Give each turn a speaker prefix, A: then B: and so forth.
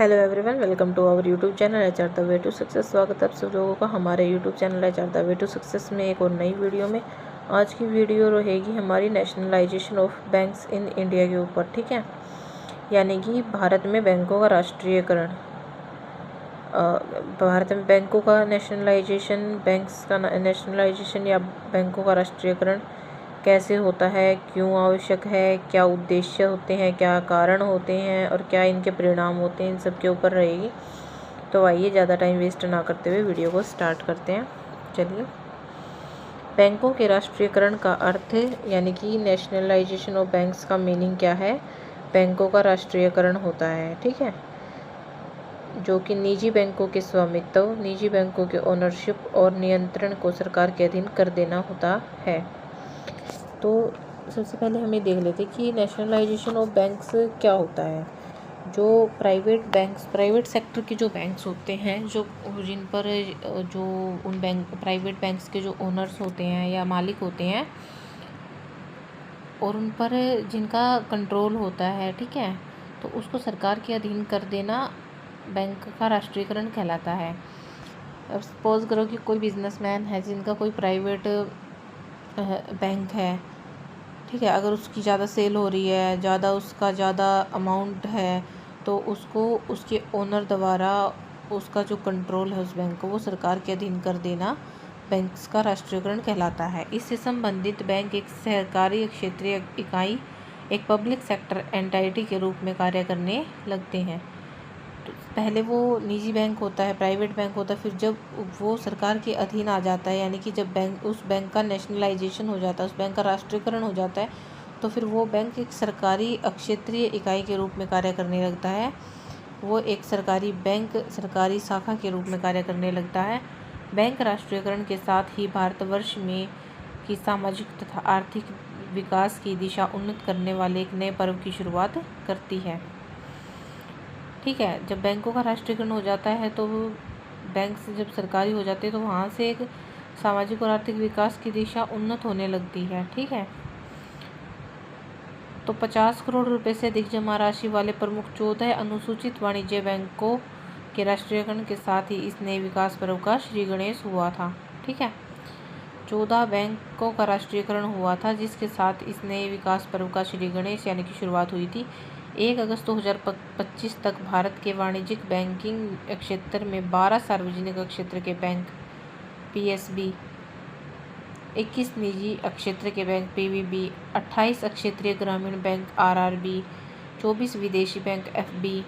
A: Hello everyone, welcome to our YouTube channel HR the way to success. स्वागत है आप सब लोगों का हमारे YouTube channel HR the way to success में एक और नई वीडियो में। आज की वीडियो रहेगी हमारी nationalisation of banks in India के ऊपर, ठीक है। यानी कि भारत में बैंकों का राष्ट्रीयकरण, भारत में बैंकों का नेशनलाइजेशन, बैंक्स का नेशनलाइजेशन या बैंकों का राष्ट्रीयकरण कैसे होता है, क्यों आवश्यक है, क्या उद्देश्य होते हैं, क्या कारण होते हैं और क्या इनके परिणाम होते हैं, इन सब के ऊपर रहेगी। तो आइए ज़्यादा टाइम वेस्ट ना करते हुए वीडियो को स्टार्ट करते हैं। चलिए, बैंकों के राष्ट्रीयकरण का अर्थ यानी कि नेशनलाइजेशन ऑफ बैंक्स का मीनिंग क्या है। बैंकों का राष्ट्रीयकरण होता है, ठीक है, जो कि निजी बैंकों के स्वामित्व, निजी बैंकों के ओनरशिप और नियंत्रण को सरकार के अधीन कर देना होता है। तो सबसे पहले हमें देख लेते हैं कि नेशनलाइजेशन ऑफ बैंक्स क्या होता है। जो प्राइवेट बैंक्स, प्राइवेट सेक्टर के जो बैंक्स होते हैं, जो जिन पर जो उन प्राइवेट बैंक्स के जो ओनर्स होते हैं या मालिक होते हैं और उन पर जिनका कंट्रोल होता है, ठीक है, तो उसको सरकार के अधीन कर देना बैंक का राष्ट्रीयकरण कहलाता है। अब सपोज करो कि कोई बिजनेसमैन है जिनका कोई प्राइवेट बैंक है, ठीक है, अगर उसकी ज़्यादा सेल हो रही है, ज़्यादा अमाउंट है, तो उसको उसके ओनर द्वारा उसका जो कंट्रोल है उस बैंक को, वो सरकार के अधीन कर देना बैंक्स का राष्ट्रीयकरण कहलाता है। इससे संबंधित बैंक एक सहकारी क्षेत्रीय इकाई, एक पब्लिक सेक्टर एंटाइटी के रूप में कार्य करने लगते हैं। तो पहले वो निजी बैंक होता है, प्राइवेट बैंक होता है, फिर जब वो सरकार के अधीन आ जाता है, यानी कि जब उस बैंक का नेशनलाइजेशन हो जाता है, उस बैंक का राष्ट्रीयकरण हो जाता है, तो फिर वो बैंक एक सरकारी क्षेत्रीय इकाई के रूप में कार्य करने लगता है। वो एक सरकारी बैंक, सरकारी शाखा के रूप में कार्य करने लगता है। बैंक राष्ट्रीयकरण के साथ ही भारतवर्ष में की सामाजिक तथा आर्थिक विकास की दिशा उन्नत करने वाले एक नए पर्व की शुरुआत करती है, ठीक है। जब बैंकों का राष्ट्रीयकरण हो जाता है, तो बैंक से जब सरकारी हो जाते हैं, तो वहाँ से एक सामाजिक और आर्थिक विकास की दिशा उन्नत होने लगती है, ठीक है। तो 50 करोड़ रुपए से अधिक जमा राशि वाले प्रमुख 14 अनुसूचित वाणिज्य बैंकों के राष्ट्रीयकरण के साथ ही इस नए विकास पर्व का श्री गणेश हुआ था, ठीक है। 14 बैंकों का राष्ट्रीयकरण हुआ था, जिसके साथ इस नए विकास पर्व का श्री गणेश यानी कि शुरुआत हुई थी। 1 अगस्त 2025 तक भारत के वाणिज्यिक बैंकिंग क्षेत्र में 12 सार्वजनिक क्षेत्र के बैंक पीएसबी, 21 निजी क्षेत्र के बैंक पीवीबी, 28 क्षेत्रीय ग्रामीण बैंक आरआरबी, 24 विदेशी बैंक एफबी,